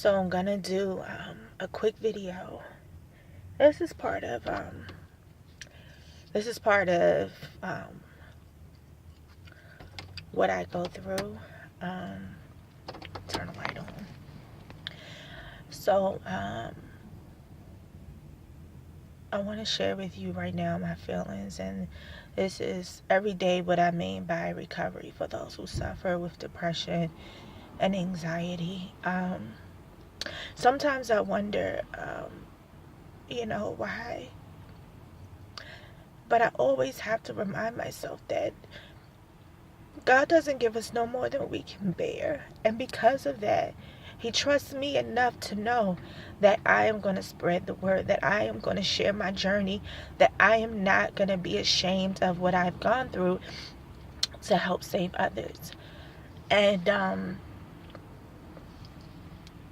So I'm gonna do a quick video. This is part of um, what I go through. Um, Turn the light on. So I want to share with you right now my feelings, and this is every day what I mean by recovery for those who suffer with depression and anxiety. Sometimes I wonder, why. But I always have to remind myself that God doesn't give us no more than we can bear. And because of that, He trusts me enough to know that I am going to spread the word, that I am going to share my journey, that I am not going to be ashamed of what I've gone through to help save others. And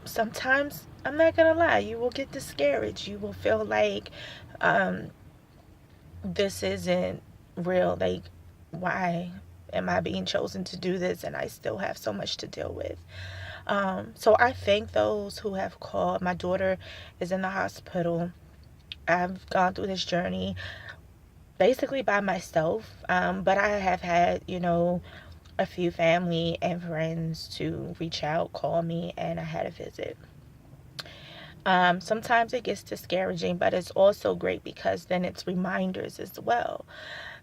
sometimes, I'm not going to lie, you will get discouraged. You will feel like this isn't real. Like, why am I being chosen to do this and I still have so much to deal with? So I thank those who have called. My daughter is in the hospital. I've gone through this journey basically by myself, but I have had, a few family and friends to reach out, call me, and I had a visit. Sometimes it gets discouraging, but it's also great because then it's reminders as well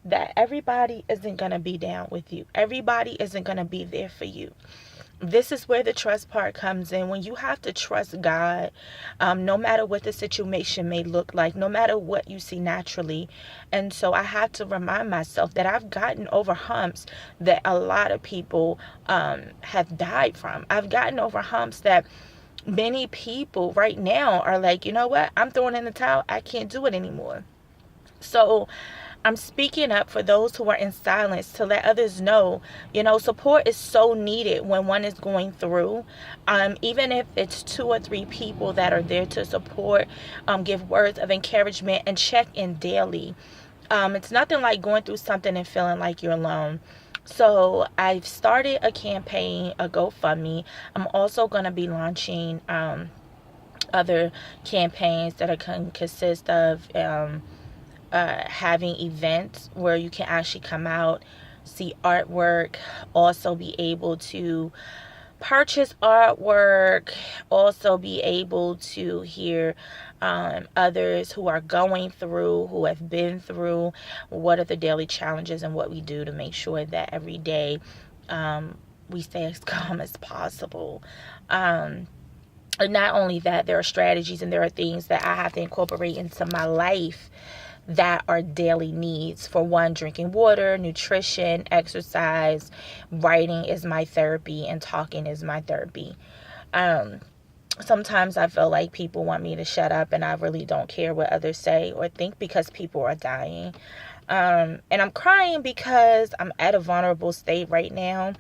that everybody isn't going to be down with you. Everybody isn't going to be there for you. This is where the trust part comes in. When you have to trust God, no matter what the situation may look like, no matter what you see naturally. And so I have to remind myself that I've gotten over humps that a lot of people have died from. I've gotten over humps that many people right now are like, you know what? I'm throwing in the towel. I can't do it anymore. So I'm speaking up for those who are in silence to let others know, support is so needed when one is going through. Even if it's 2 or 3 people that are there to support, give words of encouragement and check in daily. It's nothing like going through something and feeling like you're alone. So I've started a campaign, a GoFundMe. I'm also going to be launching other campaigns that can consist of having events where you can actually come out, see artwork, also be able to purchase artwork, also be able to hear others who are going through, who have been through, what are the daily challenges and what we do to make sure that every day we stay as calm as possible. And not only that, there are strategies and there are things that I have to incorporate into my life that are daily needs. For one, drinking water, nutrition, exercise, writing is my therapy, and talking is my therapy. Sometimes I feel like people want me to shut up, and I really don't care what others say or think because people are dying. And I'm crying because I'm at a vulnerable state right now,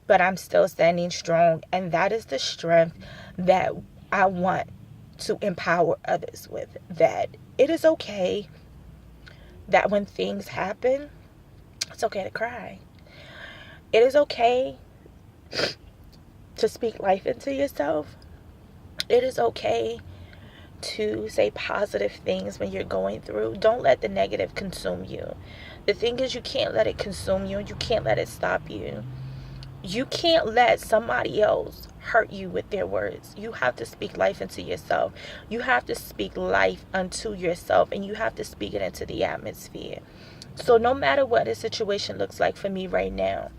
but I'm still standing strong. And that is the strength that I want to empower others with, that it is okay that when things happen, it's okay to cry. It is okay to speak life into yourself. It is okay to say positive things when you're going through. Don't let the negative consume you. The thing is, you can't let it consume you. You can't let it stop you. You can't let somebody else hurt you with their words. You have to speak life into yourself. You have to speak life unto yourself, and you have to speak it into the atmosphere. So no matter what the situation looks like for me right now,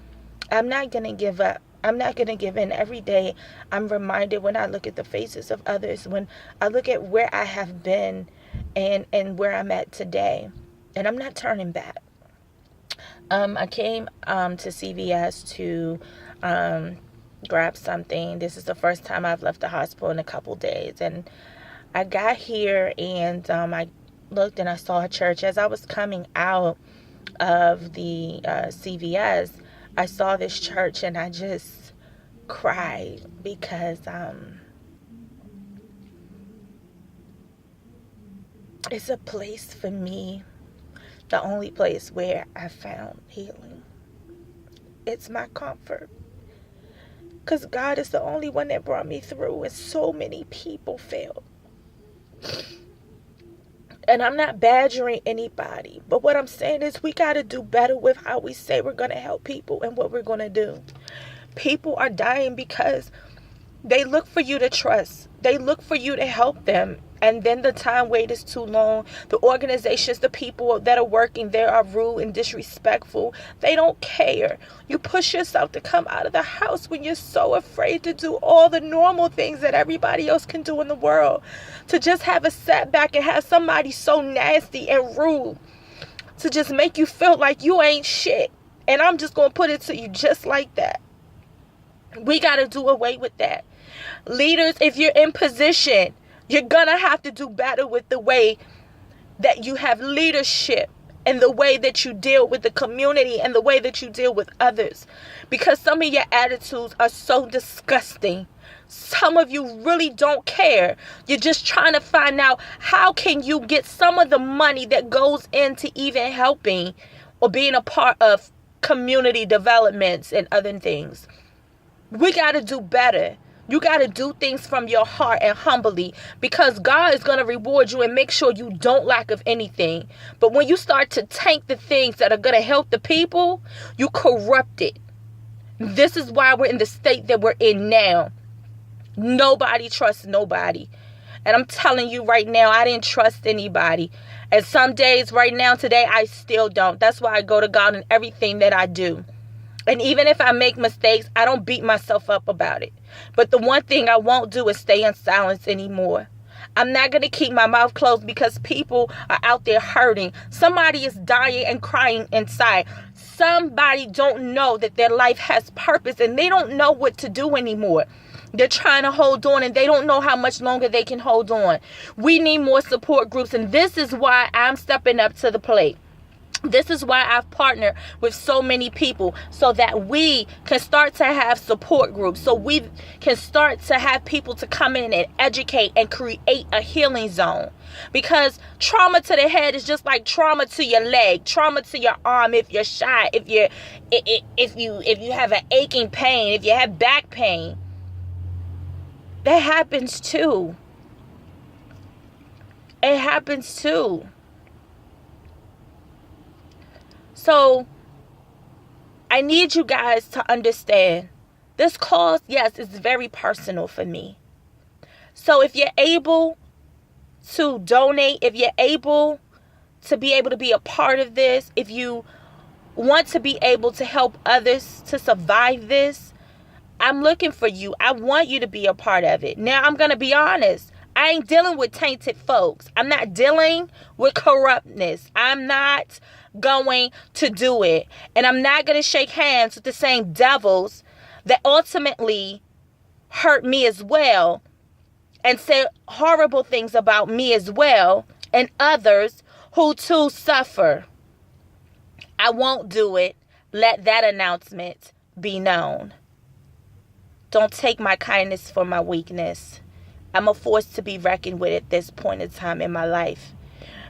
I'm not going to give up. I'm not going to give in. Every day I'm reminded when I look at the faces of others, when I look at where I have been and where I'm at today, and I'm not turning back. I came to CVS to grab something. This is the first time I've left the hospital in a couple days, and I got here and I looked and I saw a church. As I was coming out of the CVS, I saw this church and I just cried because it's a place for me, the only place where I found healing. It's my comfort. Because God is the only one that brought me through, and so many people failed. And I'm not badgering anybody, but what I'm saying is we got to do better with how we say we're going to help people and what we're going to do. People are dying because they look for you to trust. They look for you to help them. And then the time wait is too long. The organizations, the people that are working there are rude and disrespectful. They don't care. You push yourself to come out of the house when you're so afraid to do all the normal things that everybody else can do in the world. To just have a setback and have somebody so nasty and rude to just make you feel like you ain't shit. And I'm just going to put it to you just like that. We got to do away with that. Leaders, if you're in position, you're going to have to do better with the way that you have leadership and the way that you deal with the community and the way that you deal with others. Because some of your attitudes are so disgusting. Some of you really don't care. You're just trying to find out how can you get some of the money that goes into even helping or being a part of community developments and other things. We got to do better. You got to do things from your heart and humbly, because God is going to reward you and make sure you don't lack of anything. But when you start to tank the things that are going to help the people, you corrupt it. This is why we're in the state that we're in now. Nobody trusts nobody. And I'm telling you right now, I didn't trust anybody. And some days right now, today, I still don't. That's why I go to God in everything that I do. And even if I make mistakes, I don't beat myself up about it. But the one thing I won't do is stay in silence anymore. I'm not going to keep my mouth closed because people are out there hurting. Somebody is dying and crying inside. Somebody don't know that their life has purpose and they don't know what to do anymore. They're trying to hold on and they don't know how much longer they can hold on. We need more support groups, and this is why I'm stepping up to the plate. This is why I've partnered with so many people, so that we can start to have support groups, so we can start to have people to come in and educate and create a healing zone. Because trauma to the head is just like trauma to your leg, trauma to your arm if you're shot, if you have an aching pain, if you have back pain. That happens too. It happens too. So I need you guys to understand this cause, yes, is very personal for me. So if you're able to donate, if you're able to be a part of this, if you want to be able to help others to survive this, I'm looking for you. I want you to be a part of it. Now, I'm going to be honest. I ain't dealing with tainted folks. I'm not dealing with corruptness. I'm not going to do it. And I'm not going to shake hands with the same devils that ultimately hurt me as well and say horrible things about me as well and others who too suffer. I won't do it. Let that announcement be known. Don't take my kindness for my weakness. I'm a force to be reckoned with at this point in time in my life,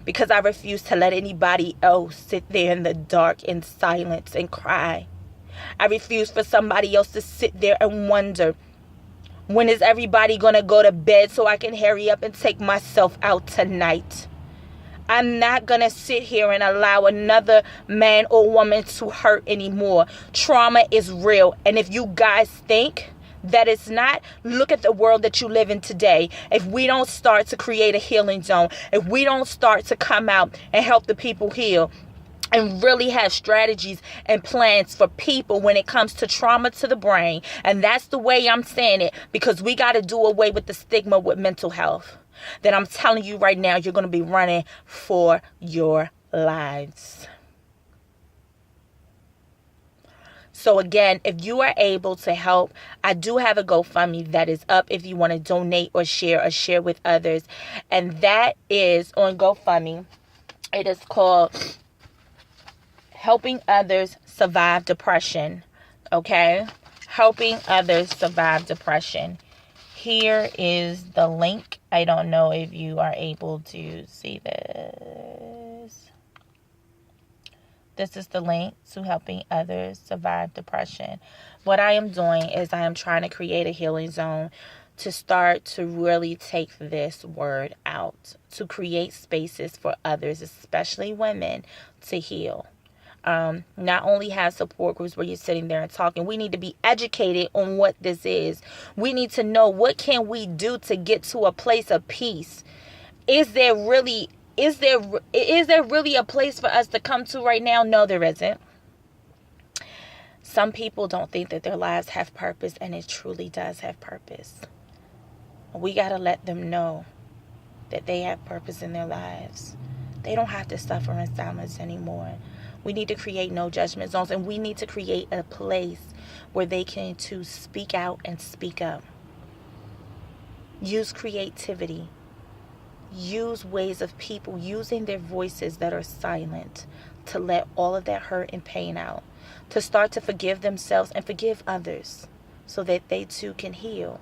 because I refuse to let anybody else sit there in the dark in silence and cry. I refuse for somebody else to sit there and wonder, when is everybody going to go to bed so I can hurry up and take myself out tonight? I'm not going to sit here and allow another man or woman to hurt anymore. Trauma is real. And if you guys think that it's not, look at the world that you live in today. If we don't start to create a healing zone, if we don't start to come out and help the people heal and really have strategies and plans for people when it comes to trauma to the brain, and that's the way I'm saying it, because we got to do away with the stigma with mental health, then I'm telling you right now, you're going to be running for your lives. So again, if you are able to help, I do have a GoFundMe that is up if you want to donate or share with others. And that is on GoFundMe. It is called Helping Others Survive Depression. Okay? Helping Others Survive Depression. Here is the link. I don't know if you are able to see this. This is the link to Helping Others Survive Depression. what I am doing is I am trying to create a healing zone to start to really take this word out, to create spaces for others, especially women, to heal. Not only have support groups where you're sitting there and talking. We need to be educated on what this is. We need to know, what can we do to get to a place of peace. Is there really a place for us to come to right now? No, there isn't. Some people don't think that their lives have purpose, and it truly does have purpose. We got to let them know that they have purpose in their lives. They don't have to suffer in silence anymore. We need to create no judgment zones, and we need to create a place where they can to speak out and speak up. Use creativity. Use ways of people using their voices that are silent to let all of that hurt and pain out. To start to forgive themselves and forgive others so that they too can heal.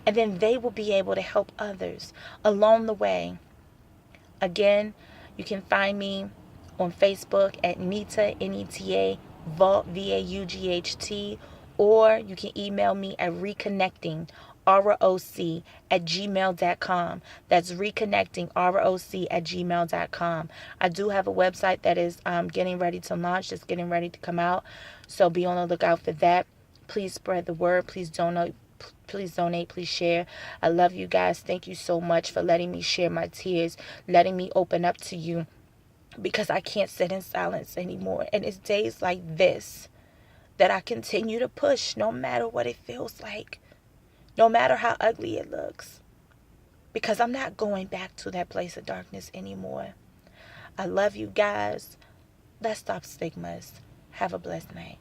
And then they will be able to help others along the way. Again, you can find me on Facebook at Nita, N-E-T-A, Vault, V-A-U-G-H-T, or you can email me at reconnecting, ROC, at gmail.com. That's reconnecting, ROC, at gmail.com. I do have a website that is getting ready to launch, just getting ready to come out, so be on the lookout for that. Please spread the word. Please donate. Please share. I love you guys. Thank you so much for letting me share my tears, letting me open up to you, because I can't sit in silence anymore. And it's days like this that I continue to push, no matter what it feels like, no matter how ugly it looks, because I'm not going back to that place of darkness anymore. I love you guys. Let's stop stigmas. Have a blessed night.